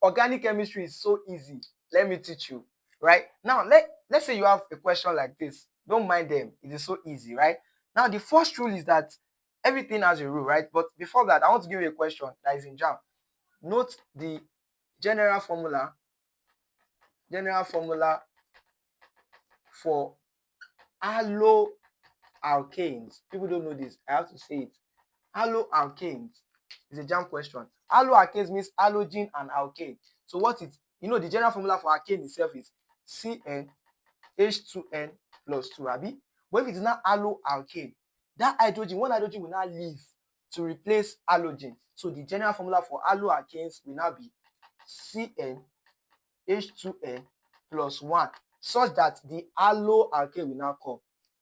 organic chemistry is so easy. Let me teach you, right? Now, let's say you have a question like this. Don't mind them. It is so easy, right? Now, the first rule is that everything has a rule, right? But before that, I want to give you a question that is in Jamb. Note the general formula for haloalkanes. People don't know this. I have to say it. Haloalkanes is a Jamb question. Haloalkanes means halogen and alkane. So what it, the general formula for alkane itself is CnH2n plus 2, abi? But if it is not haloalkane, that hydrogen, one hydrogen will now leave to replace halogen. So the general formula for haloalkanes will now be CnH2n plus 1, such that the haloalkane will now come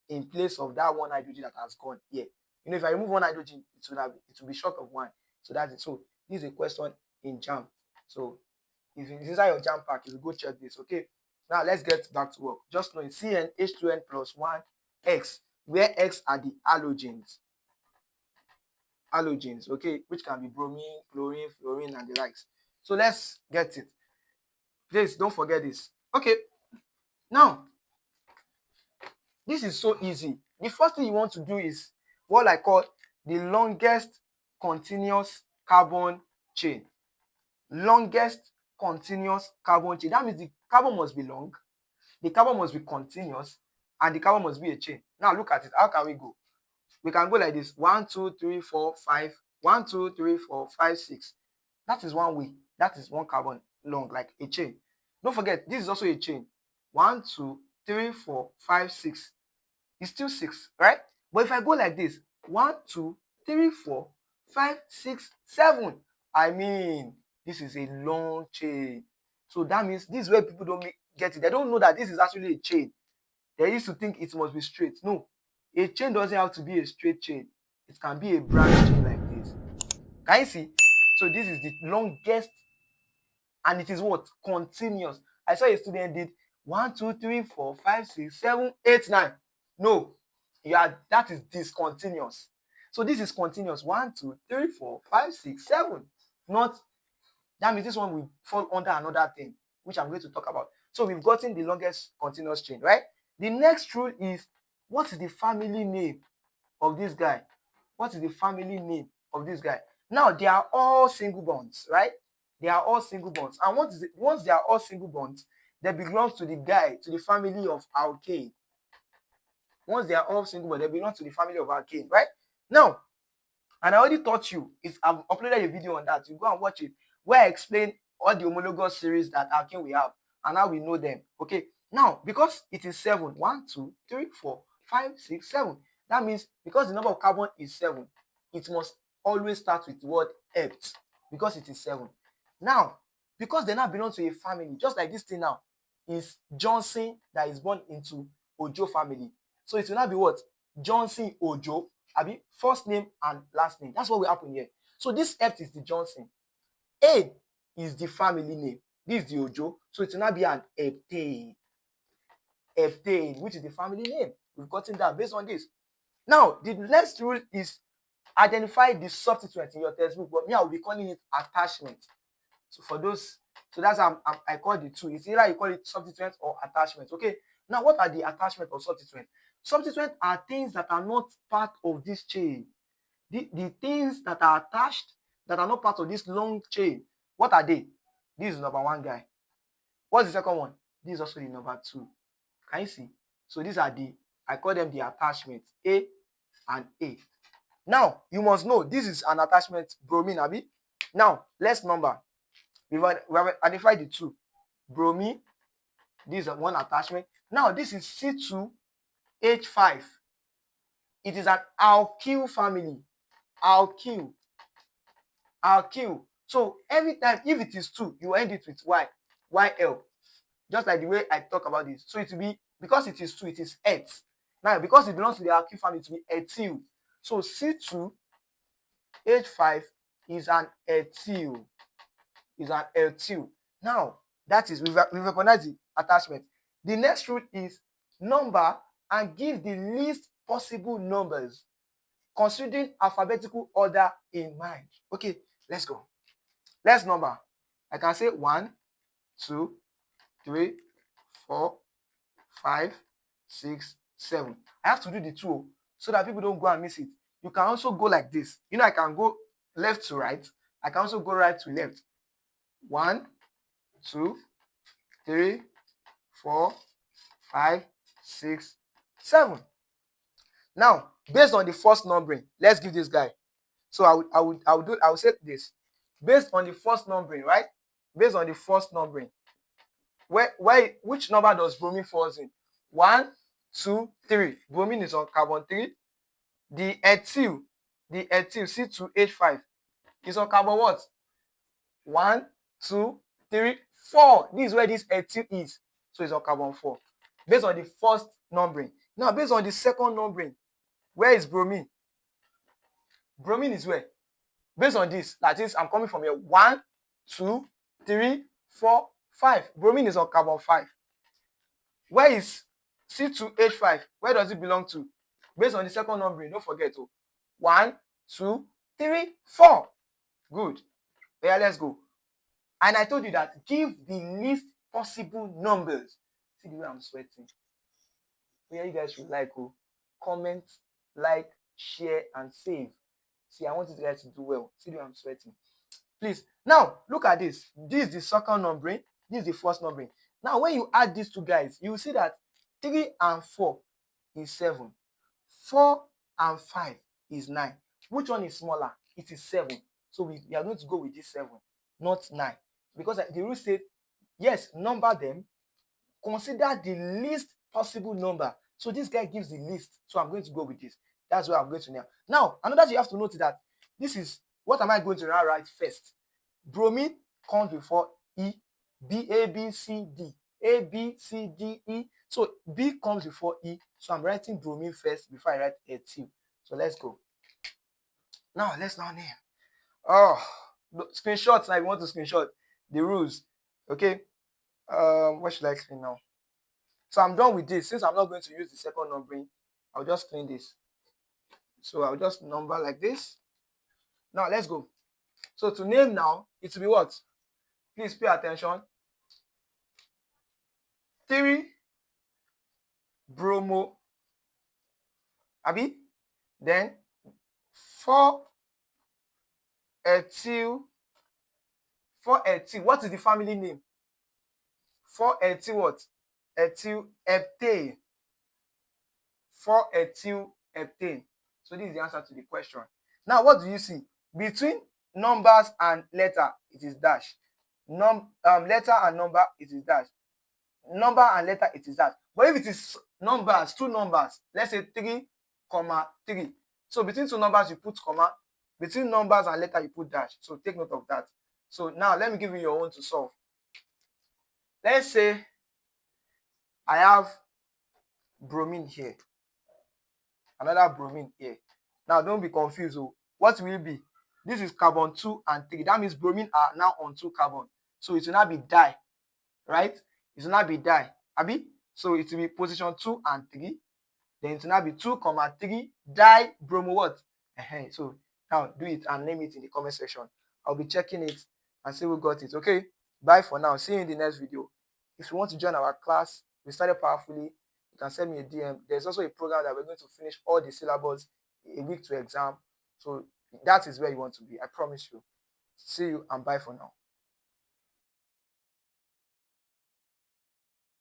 in place of that one hydrogen that has gone here. If I remove one hydrogen, it will be short of 1. So that's it. So this is a question in Jamb. So if it's inside your Jamb pack, you will go check this. Okay. Now let's get back to work. Just know it's CnH2n plus 1 X, where X are the halogens. Okay, which can be bromine, chlorine, fluorine, and the likes. So let's get it. Please don't forget this. Okay. Now, this is so easy. The first thing you want to do is what I call the longest continuous carbon chain. Longest continuous carbon chain. That means the carbon must be long, the carbon must be continuous, and the carbon must be a chain. Now look at it. How can we go? We can go like this: 1, 2, 3, 4, 5. 1, 2, 3, 4, 5, 6. That is one way. That is one carbon long, like a chain. Don't forget, this is also a chain. 1, 2, 3, 4, 5, 6. It's still 6, right? But if I go like this: 1, 2, 3, 4, 5, 6, 7. I mean, this is a long chain. So that means this is where people don't get it. They don't know that this is actually a chain. They used to think it must be straight. No, a chain doesn't have to be a straight chain. It can be a branch chain like this. Can you see? So this is the longest, and it is what? Continuous. I saw a student did 1, 2, 3, 4, 5, 6, 7, 8, 9. No, that is discontinuous. So this is continuous. 1, 2, 3, 4, 5, 6, 7. Not, that means this one will fall under another thing, which I'm going to talk about. So we've gotten the longest continuous chain, right? The next rule is, what is the family name of this guy? What is the family name of this guy? Now, they are all single bonds, right? They are all single bonds. And once they are all single bonds, they belong to the family of alkane. Once they are all single bonds, they belong to the family of alkane, right? Now, and I already taught you, I've uploaded a video on that. You go and watch it, where I explain all the homologous series that alkane we have and how we know them. Okay. Now, because it is 7, 1, 2, 3, 4, 5, 6, 7. That means because the number of carbon is 7, it must always start with the word ept, because it is 7. Now, because they now belong to a family, just like this thing now is Johnson that is born into Ojo family. So it will now be what? Johnson Ojo. Abi, first name and last name. That's what will happen here. So this ept is the Johnson. A is the family name. This is the Ojo. So it will now be an heptane. Heptane, which is the family name. We've gotten that based on this. Now, the next rule is identify the substituent in your textbook, but me, I will be calling it attachment. So for those, so that's how I call the two. It's either you call it substituent or attachment. Okay. Now, what are the attachment or substituent? Substituent are things that are not part of this chain. The things that are attached that are not part of this long chain. What are they? This is number 1 guy. What's the second one? This is also the number 2. Can you see? So these are I call them the attachments, A and A. Now, you must know this is an attachment, bromine, abi? Now, let's number. We have identified the 2. Bromine, this is one attachment. Now, this is C2H5. It is an alkyl family. Alkyl. So, every time, if it is 2, you end it with Y. YL. Just like the way I talk about this. So, it will be, because it is 2, it is et. Now, because it belongs to the alkyl family, it will be ethyl. So, C2H5 is an ethyl. Now, that is, we've recognized the attachment. The next rule is number and give the least possible numbers, considering alphabetical order in mind. Okay, let's go. Let's number. I can say 1, 2, 3, 4, 5, 6, 7. I have to do the 2 so that people don't go and miss it. You can also go like this. I can go left to right. I can also go right to left. 1, 2, 3, 4, 5, 6, 7. Now, based on the first numbering, let's give this guy. So I would say this. Based on the first numbering, right? Based on the first numbering, which number does bromine falls in? 1, 2, 3. Bromine is on carbon 3. The ethyl C2H5 is on carbon what? 1, 2, 3, 4. This is where this ethyl is. So it's on carbon 4. Based on the first numbering. Now, based on the second numbering, where is bromine? Bromine is where? Based on this, that is, I'm coming from here. 1, 2, 3, 4, 5. Bromine is on carbon 5. Where is C2H5? Where does it belong to? Based on the second numbering, don't forget. 1, 2, 3, 4. Good. Yeah, let's go. And I told you that give the least possible numbers. See the way I'm sweating. Yeah, you guys should comment, like, share, and save. See, I want you guys to do well. See the way I'm sweating. Please. Now, look at this. This is the second numbering. This is the first numbering. Now, when you add these two guys, you will see that 3 and 4 is 7. 4 and 5 is 9. Which one is smaller? It is 7. So we are going to go with this 7, not 9. Because the rule said, yes, number them. Consider the least possible number. So this guy gives the least. So I'm going to go with this. That's where I'm going to now. Now, another thing you have to note is that this is, what am I going to now write first? Bromine comes before E, A, B, C, D. A, B, C, D, E. So B comes before E. So I'm writing bromine first before I write ethyl. So let's go. Now, let's now name. Oh, screenshots. Now, if you want to screenshot the rules. Okay. What should I clean now? So I'm done with this. Since I'm not going to use the second numbering, I'll just clean this. So I'll just number like this. Now let's go. So to name now, it will be what? Please pay attention. 3 bromo. Abi? Then 4 ethyl. 4 ethyl. What is the family name? 4 ethyl what? Ethyl heptane. 4 ethyl heptane. So this is the answer to the question. Now, what do you see? Between numbers and letter, it is dash. Letter and number, it is dash. Number and letter, it is dash. But if it is numbers, 2 numbers, let's say 3, 3. So between 2 numbers, you put comma. Between numbers and letter, you put dash. So take note of that. So now, let me give you your own to solve. Let's say I have bromine here. Another bromine here. Now, don't be confused. What will it be? This is carbon 2 and 3. That means bromine are now on 2 carbon. So it will not be di, right? It will not be di. Abi? So it will be position 2 and 3. Then it will not be 2, 3 di bromo what? So now do it and name it in the comment section. I'll be checking it and see who got it. Okay? Bye for now. See you in the next video. If you want to join our class, we started powerfully. You can send me a DM. There's also a program that we're going to finish all the syllabus a week to exam. So that is where you want to be. I promise you. See you and bye for now.